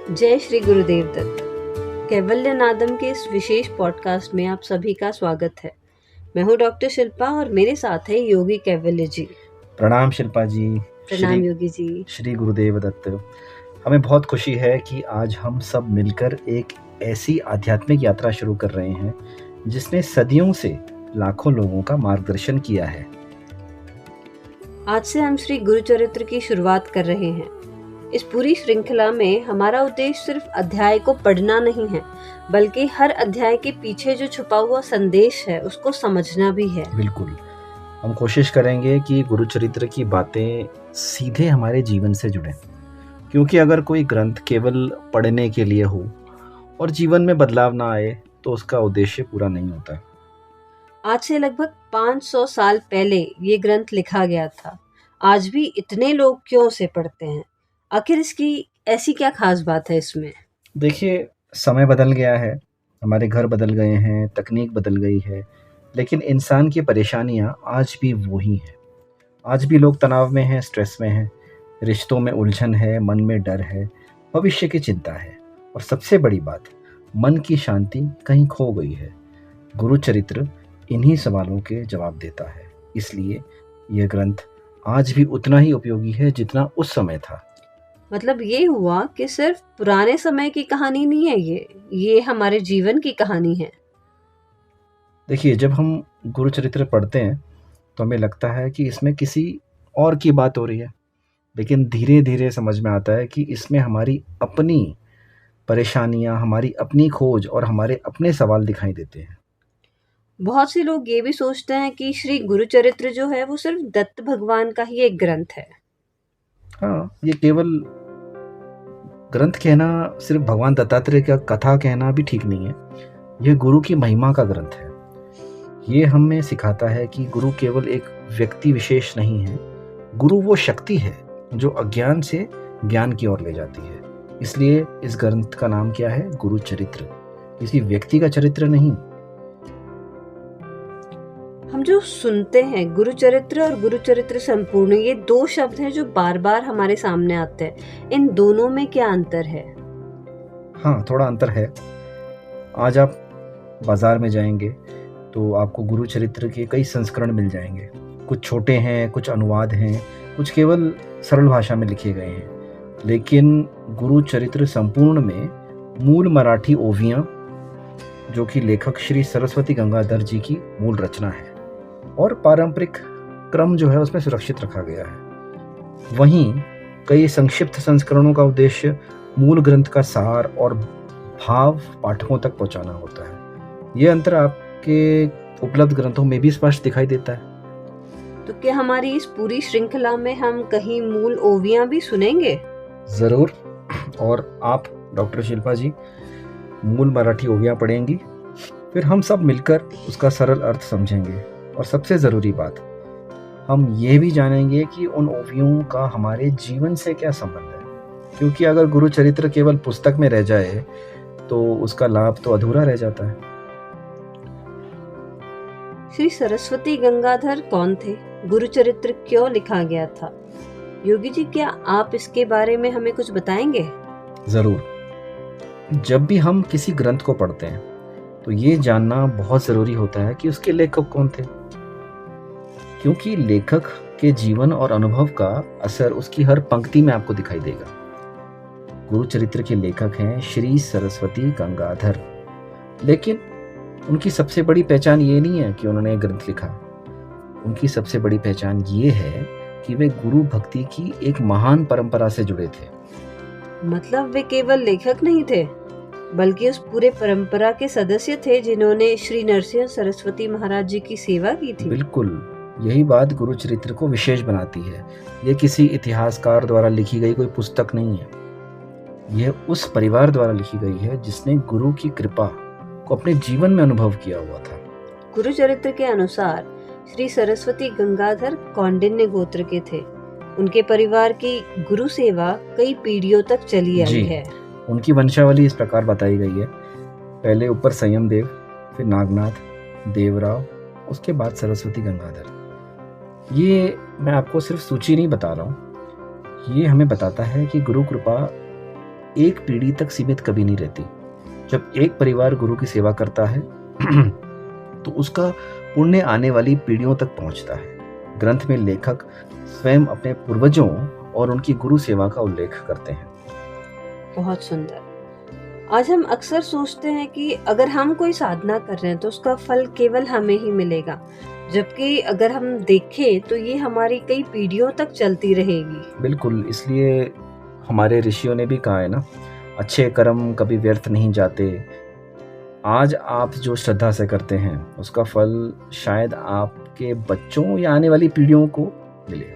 जय श्री गुरुदेव दत्त। कैवल्य नादम के इस विशेष पॉडकास्ट में आप सभी का स्वागत है। मैं हूँ डॉक्टर शिल्पा और मेरे साथ है योगी कैवल्य जी। प्रणाम शिल्पा जी। प्रणाम योगी जी। श्री गुरुदेव दत्त। हमें बहुत खुशी है कि आज हम सब मिलकर एक ऐसी आध्यात्मिक यात्रा शुरू कर रहे हैं जिसने सदियों से लाखों लोगों का मार्गदर्शन किया है। आज से हम श्री गुरु चरित्र की शुरुआत कर रहे हैं। इस पूरी श्रृंखला में हमारा उद्देश्य सिर्फ अध्याय को पढ़ना नहीं है, बल्कि हर अध्याय के पीछे जो छुपा हुआ संदेश है उसको समझना भी है। बिल्कुल, हम कोशिश करेंगे कि गुरु चरित्र की बातें सीधे हमारे जीवन से जुड़ें, क्योंकि अगर कोई ग्रंथ केवल पढ़ने के लिए हो और जीवन में बदलाव ना आए तो उसका उद्देश्य पूरा नहीं होता। आज से लगभग 500 साल पहले ये ग्रंथ लिखा गया था। आज भी इतने लोग क्यों उसे पढ़ते हैं? आखिर इसकी ऐसी क्या खास बात है इसमें? देखिए, समय बदल गया है, हमारे घर बदल गए हैं, तकनीक बदल गई है, लेकिन इंसान की परेशानियां आज भी वही हैं। आज भी लोग तनाव में हैं, स्ट्रेस में हैं, रिश्तों में उलझन है, मन में डर है, भविष्य की चिंता है और सबसे बड़ी बात, मन की शांति कहीं खो गई है। गुरु चरित्र इन्हीं सवालों के जवाब देता है। इसलिए यह ग्रंथ आज भी उतना ही उपयोगी है जितना उस समय था। मतलब ये हुआ कि सिर्फ पुराने समय की कहानी नहीं है, ये हमारे जीवन की कहानी है। देखिए, जब हम गुरु चरित्र पढ़ते हैं तो हमें लगता है कि इसमें किसी और की बात हो रही है, लेकिन धीरे धीरे समझ में आता है कि इसमें हमारी अपनी परेशानियां, हमारी अपनी खोज और हमारे अपने सवाल दिखाई देते हैं। बहुत से लोग ये भी सोचते हैं कि श्री गुरु चरित्र जो है वो सिर्फ दत्त भगवान का ही एक ग्रंथ है। हाँ, ये केवल ग्रंथ कहना, सिर्फ भगवान दत्तात्रेय का कथा कहना भी ठीक नहीं है। यह गुरु की महिमा का ग्रंथ है। ये हमें सिखाता है कि गुरु केवल एक व्यक्ति विशेष नहीं है। गुरु वो शक्ति है जो अज्ञान से ज्ञान की ओर ले जाती है। इसलिए इस ग्रंथ का नाम क्या है? गुरु चरित्र। किसी व्यक्ति का चरित्र नहीं। हम जो सुनते हैं गुरु चरित्र और गुरु चरित्र संपूर्ण, ये दो शब्द हैं जो बार बार हमारे सामने आते हैं। इन दोनों में क्या अंतर है? हाँ, थोड़ा अंतर है। आज आप बाजार में जाएंगे तो आपको गुरु चरित्र के कई संस्करण मिल जाएंगे। कुछ छोटे हैं, कुछ अनुवाद हैं, कुछ केवल सरल भाषा में लिखे गए हैं। लेकिन गुरु चरित्र संपूर्ण में मूल मराठी ओवियां, जो कि लेखक श्री सरस्वती गंगाधर जी की मूल रचना है, और पारंपरिक क्रम जो है उसमें सुरक्षित रखा गया है। वहीं कई संक्षिप्त संस्करणों का उद्देश्य मूल ग्रंथ का सार और भाव पाठकों तक पहुंचाना होता है। यह अंतर आपके उपलब्ध ग्रंथों में भी स्पष्ट दिखाई देता है। तो क्या हमारी इस पूरी श्रृंखला में हम कहीं मूल ओवियां भी सुनेंगे? जरूर। और आप डॉक्टर शिल्पा जी मूल मराठी ओवियां पढ़ेंगी, फिर हम सब मिलकर उसका सरल अर्थ समझेंगे। और सबसे ज़रूरी बात, हम ये भी जानेंगे कि उन ओवियों का हमारे जीवन से क्या संबंध है। क्योंकि अगर गुरु चरित्र केवल पुस्तक में रह जाए तो उसका लाभ तो अधूरा रह जाता है। श्री सरस्वती गंगाधर कौन थे? गुरु चरित्र क्यों लिखा गया था? योगी जी, क्या आप इसके बारे में हमें कुछ बताएंगे? ज़रूर। जब भी हम किसी ग्रंथ को पढ़ते हैं तो ये जानना बहुत ज़रूरी होता है कि उसके लेखक कौन थे, क्योंकि लेखक के जीवन और अनुभव का असर उसकी हर पंक्ति में आपको दिखाई देगा। गुरु चरित्र के लेखक हैं श्री सरस्वती गंगाधर, लेकिन उनकी सबसे बड़ी पहचान ये नहीं है कि उन्होंने ग्रंथ लिखा। उनकी सबसे बड़ी पहचान ये है कि वे गुरु भक्ति की एक महान परंपरा से जुड़े थे। मतलब वे केवल लेखक नहीं थे, बल्कि उस पूरे परंपरा के सदस्य थे जिन्होंने श्री नरसिंह सरस्वती महाराज जी की सेवा की थी। बिल्कुल, यही बात गुरु चरित्र को विशेष बनाती है। ये किसी इतिहासकार द्वारा लिखी गई कोई पुस्तक नहीं है। यह उस परिवार द्वारा लिखी गई है जिसने गुरु की कृपा को अपने जीवन में अनुभव किया हुआ था। गुरु चरित्र के अनुसार श्री सरस्वती गंगाधर कौंडिन्य गोत्र के थे। उनके परिवार की गुरु सेवा कई पीढ़ियों तक चली आई है। उनकी वंशावली इस प्रकार बताई गई है। पहले ऊपर संयम देव, फिर नागनाथ, देवराव, उसके बाद सरस्वती गंगाधर। ये मैं आपको सिर्फ सूची नहीं बता रहा हूँ, ये हमें बताता है कि गुरु कृपा एक पीढ़ी तक सीमित कभी नहीं रहती। जब एक परिवार गुरु की सेवा करता है तो उसका पुण्य आने वाली पीढ़ियों तक पहुंचता है। ग्रंथ में लेखक स्वयं अपने पूर्वजों और उनकी गुरु सेवा का उल्लेख करते हैं। बहुत सुंदर। आज हम अक्सर सोचते हैं कि अगर हम कोई साधना कर रहे हैं तो उसका फल केवल हमें ही मिलेगा, जबकि अगर हम देखें तो ये हमारी कई पीढ़ियों तक चलती रहेगी। बिल्कुल, इसलिए हमारे ऋषियों ने भी कहा है ना, अच्छे कर्म कभी व्यर्थ नहीं जाते। आज आप जो श्रद्धा से करते हैं उसका फल शायद आपके बच्चों या आने वाली पीढ़ियों को मिले।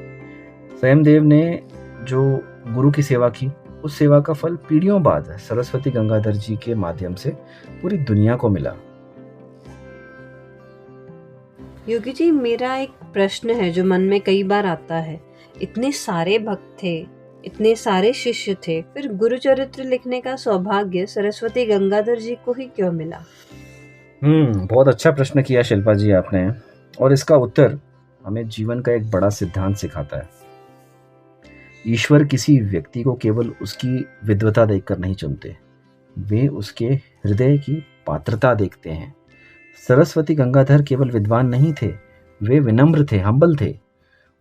स्वयंदेव ने जो गुरु की सेवा की, उस सेवा का फल पीढ़ियों बाद सरस्वती गंगाधर जी के माध्यम से पूरी दुनिया को मिला। योगी जी, मेरा एक प्रश्न है जो मन में कई बार आता है। इतने सारे भक्त थे, इतने सारे शिष्य थे, फिर गुरु चरित्र लिखने का सौभाग्य सरस्वती गंगाधर जी को ही क्यों मिला? बहुत अच्छा प्रश्न किया शिल्पा जी आपने, और इसका उत्तर हमें जीवन का एक बड़ा सिद्धांत सिखाता है। ईश्वर किसी व्यक्ति को केवल उसकी विद्वता देखकर नहीं चुनते, वे उसके हृदय की पात्रता देखते हैं। सरस्वती गंगाधर केवल विद्वान नहीं थे, वे विनम्र थे, हम्बल थे।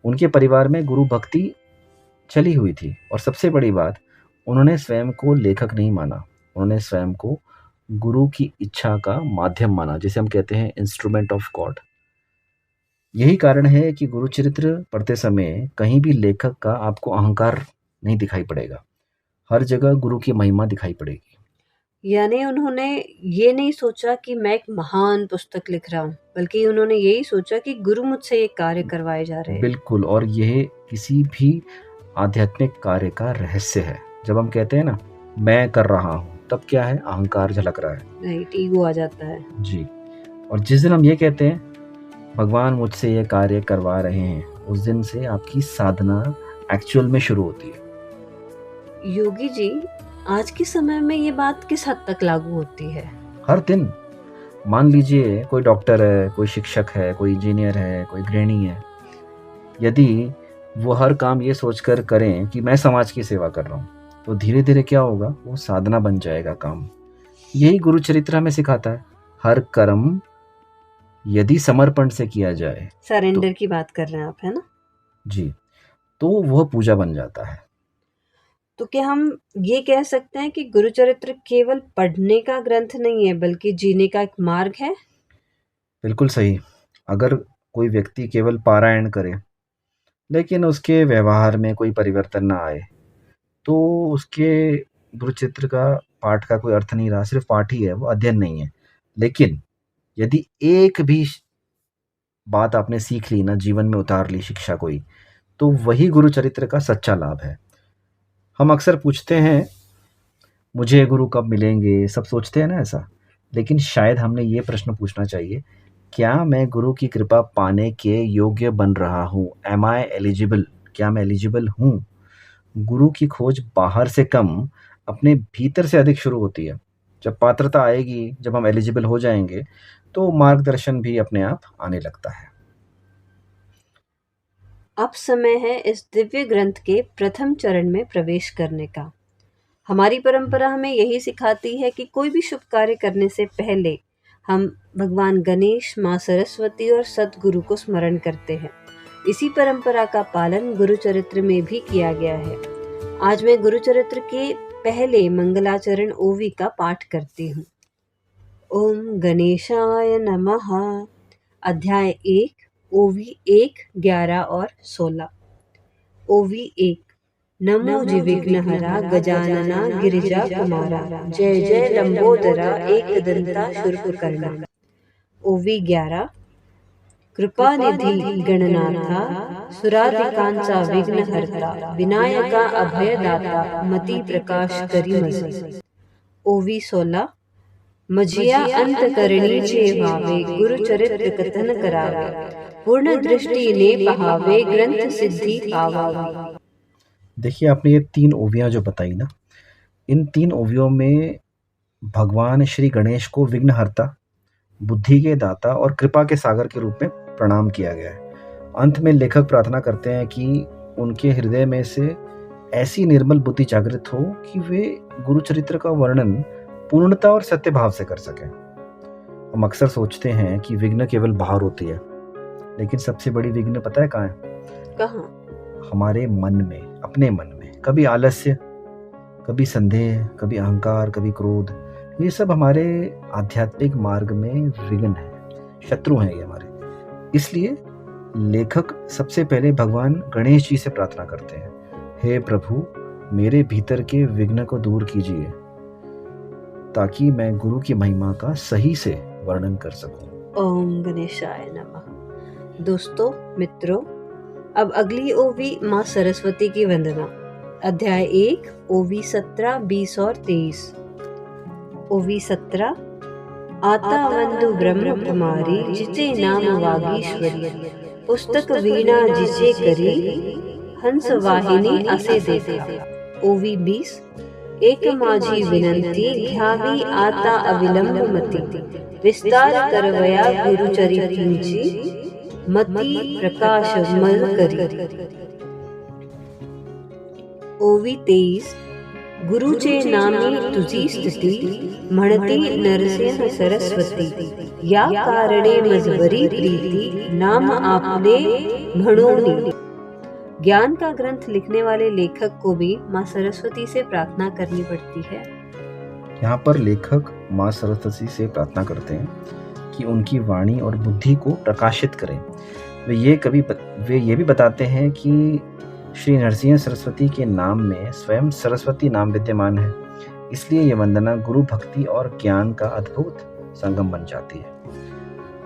उनके परिवार में गुरु भक्ति चली हुई थी, और सबसे बड़ी बात, उन्होंने स्वयं को लेखक नहीं माना, उन्होंने स्वयं को गुरु की इच्छा का माध्यम माना, जिसे हम कहते हैं इंस्ट्रूमेंट ऑफ गॉड। यही कारण है कि गुरु चरित्र पढ़ते समय कहीं भी लेखक का आपको अहंकार नहीं दिखाई पड़ेगा, हर जगह गुरु की महिमा दिखाई पड़ेगी। यानी उन्होंने ये नहीं सोचा कि मैं एक महान पुस्तक लिख रहा हूँ, बल्कि उन्होंने यही सोचा कि गुरु मुझसे ये कार्य करवाए जा रहे हैं। बिल्कुल, और यह किसी भी आध्यात्मिक कार्य का रहस्य है। जब हम कहते हैं ना मैं कर रहा हूँ, तब क्या है, अहंकार झलक रहा है, राइट, ईगो आ जाता है जी। और जिस दिन हम ये कहते हैं भगवान मुझसे ये कार्य करवा रहे हैं, उस दिन से आपकी साधना एक्चुअल में शुरू होती है। योगी जी, आज के समय में ये बात किस हद तक लागू होती है? हर दिन। मान लीजिए कोई डॉक्टर है, कोई शिक्षक है, कोई इंजीनियर है, कोई गृहिणी है, यदि वो हर काम ये सोचकर करें कि मैं समाज की सेवा कर रहा हूँ, तो धीरे धीरे क्या होगा, वो साधना बन जाएगा काम। यही गुरु चरित्र हमें सिखाता है। हर कर्म यदि समर्पण से किया जाए, सरेंडर की बात कर रहे हैं आप, है ना? जी, तो वह पूजा बन जाता है। तो क्या हम ये कह सकते हैं कि गुरु चरित्र केवल पढ़ने का ग्रंथ नहीं है, बल्कि जीने का एक मार्ग है? बिल्कुल सही। अगर कोई व्यक्ति केवल पारायण करे लेकिन उसके व्यवहार में कोई परिवर्तन ना आए, तो उसके गुरु चित्र का पाठ का कोई अर्थ नहीं रहा, सिर्फ पाठ ही है, वो अध्ययन नहीं है। लेकिन यदि एक भी बात आपने सीख ली ना, जीवन में उतार ली शिक्षा कोई, तो वही गुरु चरित्र का सच्चा लाभ है। हम अक्सर पूछते हैं मुझे गुरु कब मिलेंगे, सब सोचते हैं ना ऐसा, लेकिन शायद हमने ये प्रश्न पूछना चाहिए, क्या मैं गुरु की कृपा पाने के योग्य बन रहा हूँ? एम आई एलिजिबल? क्या मैं एलिजिबल हूँ? गुरु की खोज बाहर से कम अपने भीतर से अधिक शुरू होती है। जब पात्रता आएगी, जब हम एलिजिबल हो जाएंगे, तो मार्गदर्शन भी अपने आप आने लगता है। अब समय है इस दिव्य ग्रंथ के प्रथम चरण में प्रवेश करने का। हमारी परंपरा हमें यही सिखाती है कि कोई भी शुभ कार्य करने से पहले हम भगवान गणेश, माँ सरस्वती और सद्गुरु को स्मरण करते हैं। इसी परंपरा का पालन गुरु चरित्र में भी किया गया है। आज मैं गुरु चरित्र के पहले मंगलाचरण ओवी का पाठ करती हूँ। ओम गणेशाय नमः। अध्याय 1, ओवी 1, 11 और 16। ओवी 1। नमो जिविघ्नहरा गजानना गिरिजा कुमारा, जय जय लंबोदरा एकदंता शूर्पकर्णा। ओवी 11। कृपा निधि गणनाथा, सुराधिकांचा विघ्नहर्ता, विनायका अभयदाता, मति प्रकाश करी मजी। ओवी 16। मजिया अंत करणी जे भावे, गुरु चरित्र कथन करावे, पूर्ण दृष्टि ने बहावे, ग्रंथ सिद्धि पावावे। देखिए, आपने ये 3 ओवियां जो बताई ना, इन 3 ओवियों में भगवान श्री गणेश को विघ्नहर्ता, बुद्धि के दाता और कृपा के सागर के रूप में प्रणाम किया गया है। अंत में लेखक प्रार्थना करते हैं कि उनके हृदय में से ऐसी निर्मल बुद्धि जागृत हो कि वे गुरु चरित्र का वर्णन पूर्णता और सत्य भाव से कर सकें। हम अक्सर सोचते हैं कि विघ्न केवल बाहर होती है, लेकिन सबसे बड़ी विघ्न पता है कहाँ है? कहाँ? हमारे मन में, अपने मन में। कभी आलस्य, कभी संदेह, कभी अहंकार, कभी क्रोध। ये सब हमारे आध्यात्मिक मार्ग में विघ्न है, शत्रु हैं ये हमारे। इसलिए लेखक सबसे पहले भगवान गणेश जी से प्रार्थना करते हैं, हे प्रभु, मेरे भीतर के विघ्न को दूर कीजिए ताकि मैं गुरु की महिमा का सही से वर्णन कर सकूं। ओम गणेशाय नमः। दोस्तों, मित्रों, अब अगली ओवी माँ सरस्वती की वंदना। अध्याय 1, ओवी 17, 20 और 23। ओवी 17। आता वंदु ब्रह्म कुमारी जिचे नाम वागीश्वरी, पुस्तक वीणा जिचे करी, हंस वाहिनी असे देखा। ओवी 20। एक माझी विनंती घ्यावी आता अविलंब मती, विस्तार करवया गुरु चरित्रांची, मती प्रकाश मल करी। ओवी 23। गुरुचे नामी तुझी स्तुती, म्हणती नरसिंह सरस्वती, या कारणे मजबरी प्रीती, नाम आपले म्हणोनी। ज्ञान का ग्रंथ लिखने वाले लेखक को भी माँ सरस्वती से प्रार्थना करनी पड़ती है। यहाँ पर लेखक माँ सरस्वती से प्रार्थना करते हैं कि उनकी वाणी और बुद्धि को प्रकाशित करें। वे ये भी बताते हैं कि श्री नरसिंह सरस्वती के नाम में स्वयं सरस्वती नाम विद्यमान है। इसलिए ये वंदना गुरु भक्ति और ज्ञान का अद्भुत संगम बन जाती है।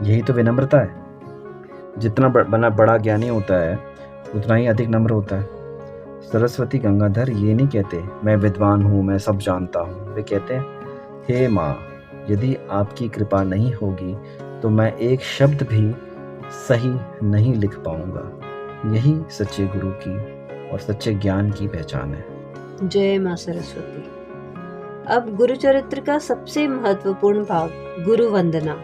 यही तो विनम्रता है। जितना बड़ा ज्ञानी होता है उतना ही अधिक नम्र होता है। सरस्वती गंगाधर ये नहीं कहते मैं विद्वान हूँ, मैं सब जानता हूँ। वे कहते हैं, हे माँ, यदि आपकी कृपा नहीं होगी तो मैं एक शब्द भी सही नहीं लिख पाऊंगा। यही सच्चे गुरु की और सच्चे ज्ञान की पहचान है। जय माँ सरस्वती। अब गुरु चरित्र का सबसे महत्वपूर्ण भाग, गुरु वंदना।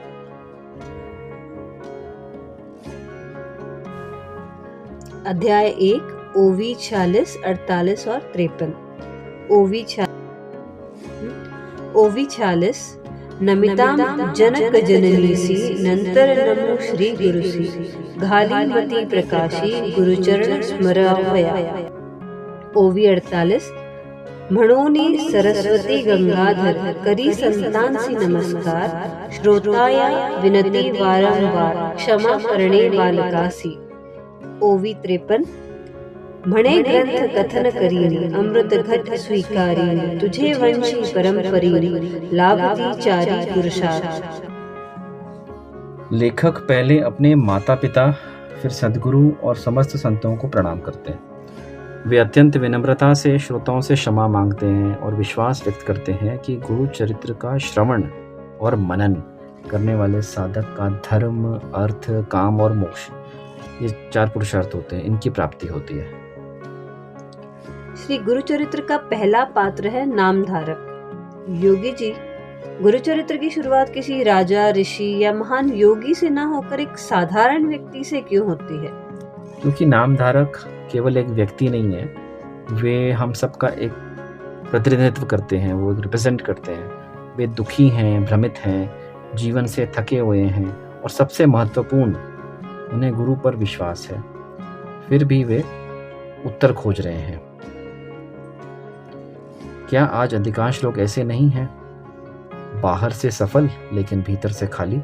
अध्याय 1, ओवी 46, 48 और 53। ओवी 46। नमिताम जनक जननीसी, नंतर नमो श्री गुरुसी, घाली मति प्रकाशी, गुरुचरण स्मरावया। ओवी 48। म्हणोनी सरस्वती गंगाधर, करी संतांसी नमस्कार, श्रोताया विनती वारंवार, क्षमा करणे बालकासी। ओवी 53। म्हणे ग्रंथ कथन करीनी, अमृत घट स्वीकारीनी, तुझे वंशी परम परीनी, लाभती चारी पुरुषार्थ। लेखक पहले अपने माता पिता, फिर सद्गुरु और समस्त संतों को प्रणाम करते हैं। वे अत्यंत विनम्रता से श्रोताओं से क्षमा मांगते हैं और विश्वास व्यक्त करते हैं कि गुरु चरित्र का श्रवण और मनन करने वाले साधक का धर्म, अर्थ, काम और मोक्ष, ये 4 पुरुषार्थ होते हैं, इनकी प्राप्ति होती है। श्री गुरु चरित्र का पहला पात्र है नामधारक। योगी जी, गुरु चरित्र की शुरुआत किसी राजा, ऋषि या महान योगी से न होकर एक साधारण व्यक्ति से क्यों होती है? क्योंकि नामधारक केवल एक व्यक्ति नहीं है, वे हम सबका एक प्रतिनिधित्व करते हैं, वो रिप्रेजेंट करते हैं। वे दुखी हैं, भ्रमित हैं, जीवन से थके हुए हैं और सबसे महत्वपूर्ण, उन्हें गुरु पर विश्वास है, फिर भी वे उत्तर खोज रहे हैं। क्या आज अधिकांश लोग ऐसे नहीं हैं? बाहर से सफल लेकिन भीतर से खाली।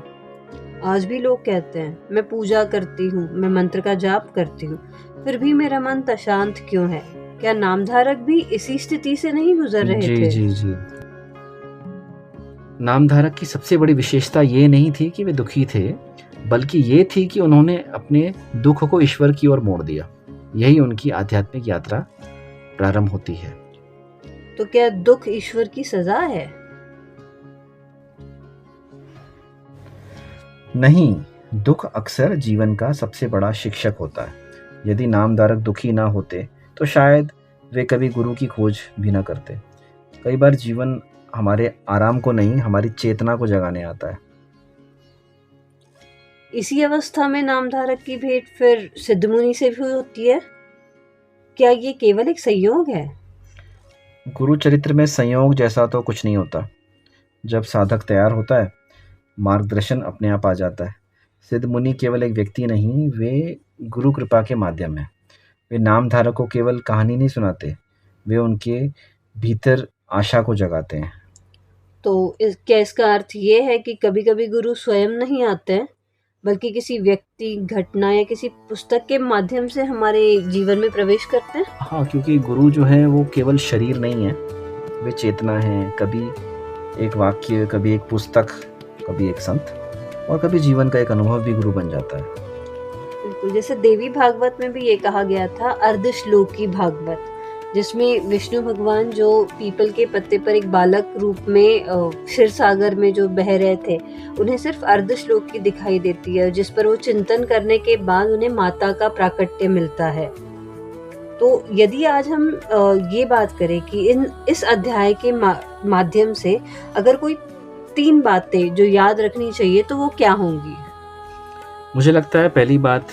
आज भी लोग कहते हैं, मैं पूजा करती हूँ, मैं मंत्र का जाप करती हूँ, फिर भी मेरा मन अशांत क्यों है? क्या नामधारक भी इसी स्थिति से नहीं गुजर रहे थे? जी। नामधारक की सबसे बड़ी विशेषता ये नहीं थी कि वे दुखी थे, बल्कि ये थी कि उन्होंने अपने दुख को ईश्वर की ओर मोड़ दिया। यही उनकी आध्यात्मिक यात्रा प्रारंभ होती है। तो क्या दुख ईश्वर की सजा है? नहीं, दुख अक्सर जीवन का सबसे बड़ा शिक्षक होता है। यदि नामधारक दुखी ना होते तो शायद वे कभी गुरु की खोज भी ना करते। कई बार जीवन हमारे आराम को नहीं, हमारी चेतना को जगाने आता है। इसी अवस्था में नामधारक की भेंट फिर सिद्धमुनि से भी होती है। क्या ये केवल एक संयोग है? गुरु चरित्र में संयोग जैसा तो कुछ नहीं होता। जब साधक तैयार होता है, मार्गदर्शन अपने आप आ जाता है। सिद्ध मुनि केवल एक व्यक्ति नहीं, वे गुरु कृपा के माध्यम है। वे नामधारक को केवल कहानी नहीं सुनाते, वे उनके भीतर आशा को जगाते हैं। तो क्या इसका अर्थ ये है कि कभी-कभी गुरु स्वयं नहीं आते हैं, बल्कि किसी व्यक्ति, घटना या किसी पुस्तक के माध्यम से हमारे जीवन में प्रवेश करते हैं? हाँ, क्योंकि गुरु जो है वो केवल शरीर नहीं है, वे चेतना है। कभी एक वाक्य, कभी एक पुस्तक, कभी एक संत और कभी जीवन का एक अनुभव भी गुरु बन जाता है। बिल्कुल, जैसे देवी भागवत में भी ये कहा गया था, अर्धश्लोकी भागवत, जिसमें विष्णु भगवान जो पीपल के पत्ते पर एक बालक रूप में क्षीर सागर में जो बह रहे थे, उन्हें सिर्फ अर्धश्लोकी दिखाई देती है, जिस पर वो चिंतन करने के बाद उन्हें माता का प्राकट्य मिलता है। तो यदि आज हम ये बात करें कि इस अध्याय के माध्यम से अगर कोई 3 बातें जो याद रखनी चाहिए, तो वो क्या होंगी? मुझे लगता है पहली बात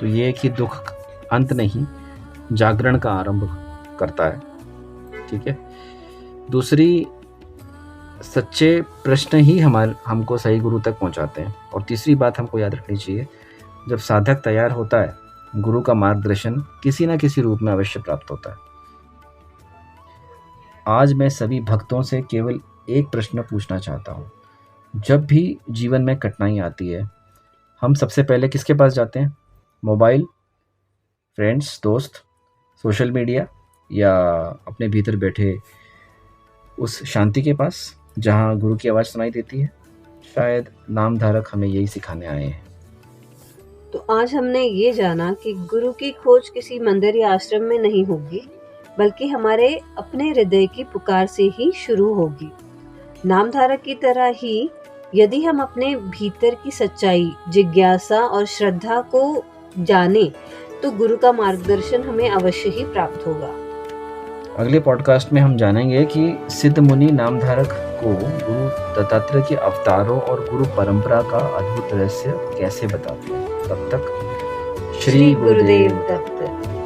तो ये है कि दुख अंत नहीं, जागरण का आरंभ करता है। ठीक है। दूसरी, सच्चे प्रश्न ही हमको सही गुरु तक पहुंचाते हैं। और तीसरी बात हमको याद रखनी चाहिए, जब साधक तैयार होता है, गुरु का मार्गदर्शन किसी न किसी रूप में अवश्य प्राप्त होता है। आज मैं सभी भक्तों से केवल एक प्रश्न पूछना चाहता हूँ। जब भी जीवन में कठिनाई आती है, हम सबसे पहले किसके पास जाते हैं? मोबाइल, फ्रेंड्स, दोस्त, सोशल मीडिया, या अपने भीतर बैठे उस शांति के पास जहाँ गुरु की आवाज़ सुनाई देती है? शायद नामधारक हमें यही सिखाने आए हैं। तो आज हमने ये जाना कि गुरु की खोज किसी मंदिर या आश्रम में नहीं होगी, बल्कि हमारे अपने हृदय की पुकार से ही शुरू होगी। नामधारक की तरह ही यदि हम अपने भीतर की सच्चाई, जिज्ञासा और श्रद्धा को जाने, तो गुरु का मार्गदर्शन हमें अवश्य ही प्राप्त होगा। अगले पॉडकास्ट में हम जानेंगे कि सिद्ध मुनि नामधारक को गुरु दत्तात्रेय के अवतारों और गुरु परंपरा का अद्भुत रहस्य कैसे बताते हैं। तब तक श्री गुरुदेव दत्त।